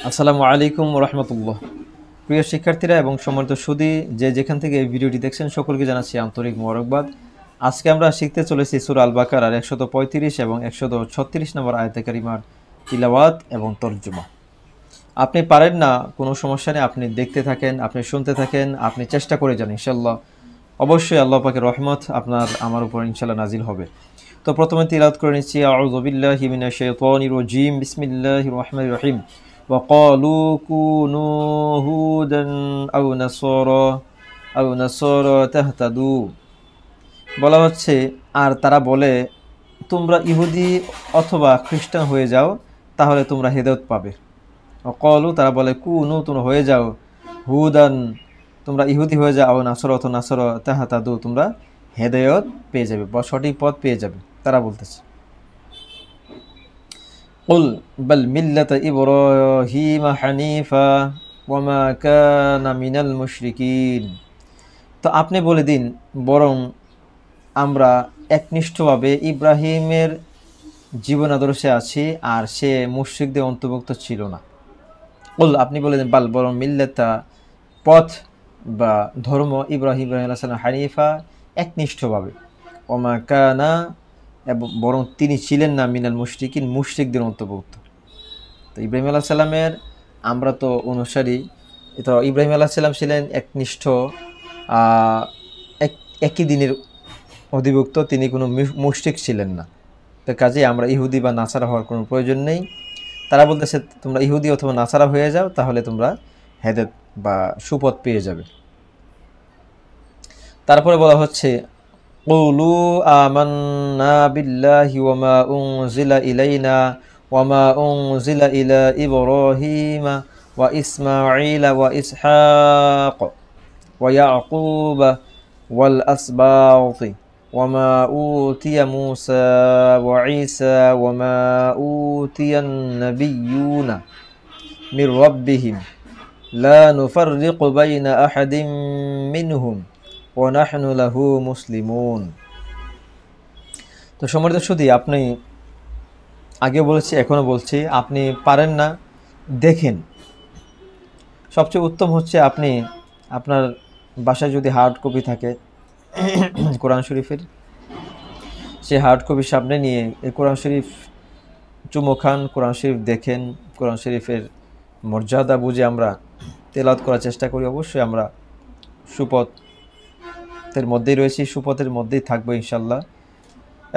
আসসালামু আলাইকুম রহমতুল্লাহ। প্রিয় শিক্ষার্থীরা এবং সম্মানিত সুধী, যে যেখান থেকে এই ভিডিওটি দেখছেন সকলকে জানাচ্ছি আন্তরিক মোবারকবাদ। আজকে আমরা শিখতে চলেছি সূরা আল বাকারার 135 এবং 136 নম্বর আয়াতে কারিমার তিলাওয়াত এবং তরজমা। আপনি পারেন না, কোনো সমস্যা নেই, আপনি দেখতে থাকেন, আপনি শুনতে থাকেন, আপনি চেষ্টা করে যান, ইনশাল্লাহ অবশ্যই আল্লাহ পাকের রহমত আমার উপর ইনশাল্লাহ নাজিল হবে। তো প্রথমে তিলাওয়াত করে নিচ্ছি, আউযু বিল্লাহি মিনাশ শাইতানির রাজিম, বিসমিল্লাহির রহমানির রহিম। وقالوا كونوا هودا أو نصارى تهتدوا। বলা হচ্ছে, আর তারা বলে, তোমরা ইহুদি অথবা খ্রিস্টান হয়ে যাও, তাহলে তোমরা হেদায়েত পাবে। কলু, তারা বলে, কুনু, তোমরা হয়ে যাও, হুদান, তোমরা ইহুদি হয়ে যাও, আও নাসর অথবা নাসর, তাহতাদু, তোমরা হেদায়েত পেয়ে যাবে বা সঠিক পথ পেয়ে যাবে। তারা বলতেছে, কুল বাল মিল্লাতা ইব্রাহিমা হানিফা ওয়া মা কানা মিনাল মুশরিকিন। তো আপনি বলে দিন, বরং আমরা একনিষ্ঠভাবে ইব্রাহিমের জীবন আদর্শে আছি, আর সে মুশরিকদের অন্তর্ভুক্ত ছিল না। কুল, আপনি বলে দিন, বাল, বরং মিল্লাতা, পথ বা ধর্ম, ইব্রাহিম আলাইহিস সালাম হানিফা, একনিষ্ঠভাবে, ওয়া মা কানা, এবং বরং তিনি ছিলেন না মিনাল মুশরিকিন, মুশরিকদের অন্তর্ভুক্ত। তো ইব্রাহিম আলাইহিস সালামের আমরা তো অনুসারী। তো ইব্রাহিম আলাইহিস সালাম ছিলেন একনিষ্ঠ, একই দিনের অধিভুক্ত, তিনি কোনো মুশরিক ছিলেন না। তো কাজে আমরা ইহুদি বা নাসারা হওয়ার কোনো প্রয়োজন নেই। তারা বলতেছে, তোমরা ইহুদি অথবা নাসারা হয়ে যাও, তাহলে তোমরা হেদায়েত বা সুপথ পেয়ে যাবে। তারপরে বলা হচ্ছে, قولوا آمنا بالله وما أنزل إلينا وما أنزل إلى إبراهيم وإسماعيل وإسحاق ويعقوب والأسباط وما أوتي موسى وعيسى وما أوتي النبيون من ربهم لا نفرق بين أحد منهم ওয়ানাহনু লাহু মুসলিমুন। তো সম্মানিত সুধী, আপনি আগেও বলেছি, এখনও বলছি, আপনি পারেন না, দেখেন। সবচেয়ে উত্তম হচ্ছে আপনি আপনার বাসায় যদি হার্ড কপি থাকে কোরআন শরীফের, সেই হার্ড কপি সামনে নিয়ে এই কোরআন শরীফ চুমো খান, কোরআন শরীফ দেখেন, কোরআন শরীফের মর্যাদা বুঝে আমরা তেলাওয়াত করার চেষ্টা করি। অবশ্যই আমরা সুপথের মধ্যেই রয়েছি, সুপথের মধ্যেই থাকবো ইনশাল্লাহ,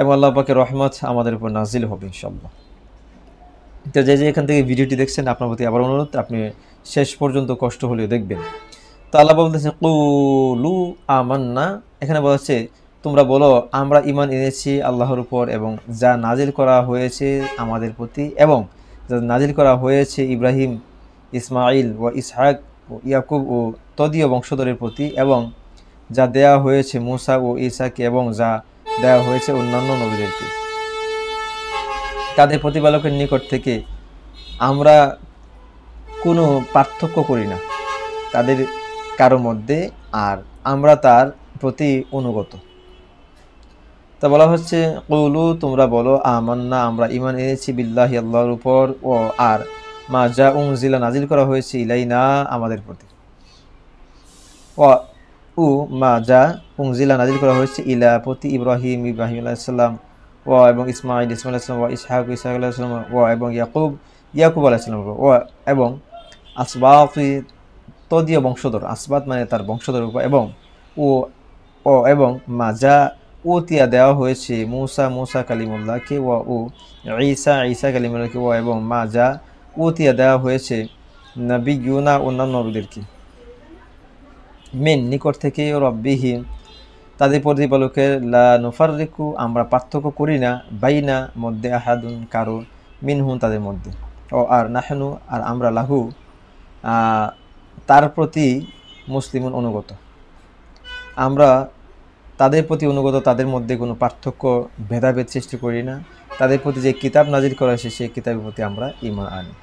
এবং আল্লাহ পাকের রহমত আমাদের উপর নাজিল হবে ইনশাল্লাহ। তো যে এখান থেকে ভিডিওটি দেখছেন, আপনার প্রতি আবার অনুরোধ, আপনি শেষ পর্যন্ত কষ্ট হলেও দেখবেন। তো আল্লাহ বলতেছে, কুলু আমান্না, এখানে বলা হচ্ছে, তোমরা বলো, আমরা ঈমান এনেছি আল্লাহর উপর এবং যা নাজিল করা হয়েছে আমাদের প্রতি, এবং যা নাজিল করা হয়েছে ইব্রাহিম, ইসমাইল ও ইসহাক ও ইয়াকুব ও তদীয় বংশধরের প্রতি, এবং যা দেয়া হয়েছে মুসা ও ঈসাকে, এবং যা দেওয়া হয়েছে অন্যান্য নবীদেরকে, তাদের প্রতিপালকের নিকট থেকে আমরা কোনো পার্থক্য করি না তাদের কারো মধ্যে, আর আমরা তার প্রতি অনুগত। তা বলা হচ্ছে, কৌলু, তোমরা বলো, আমান্না, আমরা ঈমান এনেছি বিল্লাহি, আল্লাহর উপর, ও আর মা যা উনজিলা, নাজিল করা হয়েছে, ইলাইনা, আমাদের প্রতি, ও মা যা উনজিলা, নাজিল করা হয়েছে, ইলা, প্রতি, ইব্রাহিম আলাইহিস সালাম, ও এবং ইসমাইল আলাইহিস সালাম, ও ইসহাক আলাইহিস সালাম, ও এবং ইয়াকুব আলাইহিস সালাম, ও এবং আসবাত, তদীয় বংশধর, আসবাত মানে তার বংশধর উপর, এবং ও এবং মা যা উতিয়া দেওয়া হয়েছে মুসা কালিমুল্লাহকে, ও ঈসা কালিমুল্লাহকে, ও এবং মা যা উতিয়া দেওয়া হয়েছে নবিয়্যুনা, অন্যান্য নবীদেরকে, মিন, নিকট থেকে, রব্বিহিম, তাদের প্রতিপালকের, লা নুফাররিকু, আমরা পার্থক্য করি না, বাইনা, মধ্যে, আহাদুন, কারো, মিনহুম, তাদের মধ্যে, ও আর নাহনু, আর আমরা, লাহু, তার প্রতি, মুসলিমুন, অনুগত, আমরা তাদের প্রতি অনুগত, তাদের মধ্যে কোনো পার্থক্য, ভেদাভেদ সৃষ্টি করি না। তাদের প্রতি যে কিতাব নাজিল করা হয়েছে, সেই কিতাবের প্রতি আমরা ঈমান আনি।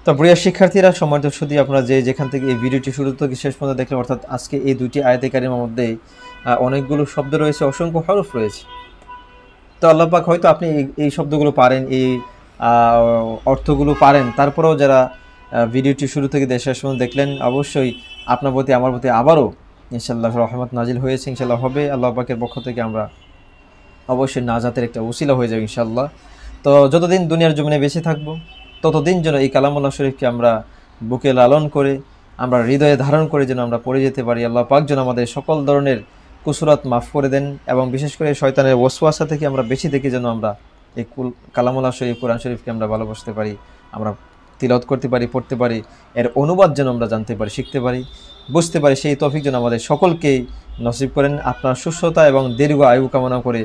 তো প্রিয় শিক্ষার্থীরা, সম্মানিত সুধী, আপনারা যে যেখান থেকে এই ভিডিওটি শুরু থেকে শেষ পর্যন্ত দেখলেন, অর্থাৎ আজকে এই দুইটি আয়াতে কারিমার মধ্যে অনেকগুলো শব্দ রয়েছে, অসংখ্য হরফ রয়েছে। তো আল্লাহ পাক হয়তো আপনি এই শব্দগুলো পারেন, এই অর্থগুলো পারেন, তারপরেও যারা ভিডিওটি শুরু থেকে শেষ পর্যন্ত দেখলেন, অবশ্যই আপনার প্রতি আমার প্রতি আবারও ইনশাআল্লাহ রহমত নাজিল হয়েছে, ইনশাআল্লাহ হবে। আল্লাহ পাকের পক্ষ থেকে আমরা অবশ্যই নাজাতের একটা উসিলা হয়ে যাবে ইনশাআল্লাহ। তো যতদিন দুনিয়ার জমিনে বেঁচে থাকবো ততদিন যেন এই কালামুল্লাহ শরীফকে আমরা বুকে লালন করে, আমরা হৃদয়ে ধারণ করে যেন আমরা পড়ে যেতে পারি। আল্লাহ পাক যেন আমাদের সকল ধরনের কুসুরাত মাফ করে দেন, এবং বিশেষ করে শয়তানের ওয়াসওয়াসা থেকে আমরা বেশি থেকে যেন আমরা এই কালামুল্লাহ শরীফ, কোরআন শরীফকে আমরা ভালোবাসতে পারি, আমরা তিলাওয়াত করতে পারি, পড়তে পারি, এর অনুবাদ যেন আমরা জানতে পারি, শিখতে পারি, বুঝতে পারি। সেই তৌফিক যেন আমাদের সকলকেই নসিব করেন। আপনার সুস্থতা এবং দীর্ঘ আয়ু কামনা করে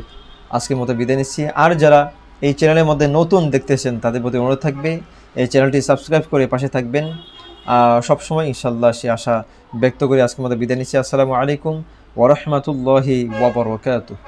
আজকের মতো বিদায় নিচ্ছি। আর যারা এই চ্যানেলের মধ্যে নতুন দেখতেছেন তাদের প্রতি অনুরোধ থাকবে এই চ্যানেলটি সাবস্ক্রাইব করে পাশে থাকবেন সবসময়, ইনশাআল্লাহ সে আশা ব্যক্ত করে আজকের মতো বিদায় নিচ্ছি। আসসালামু আলাইকুম ওয়া রাহমাতুল্লাহি ওয়া বারাকাতুহু।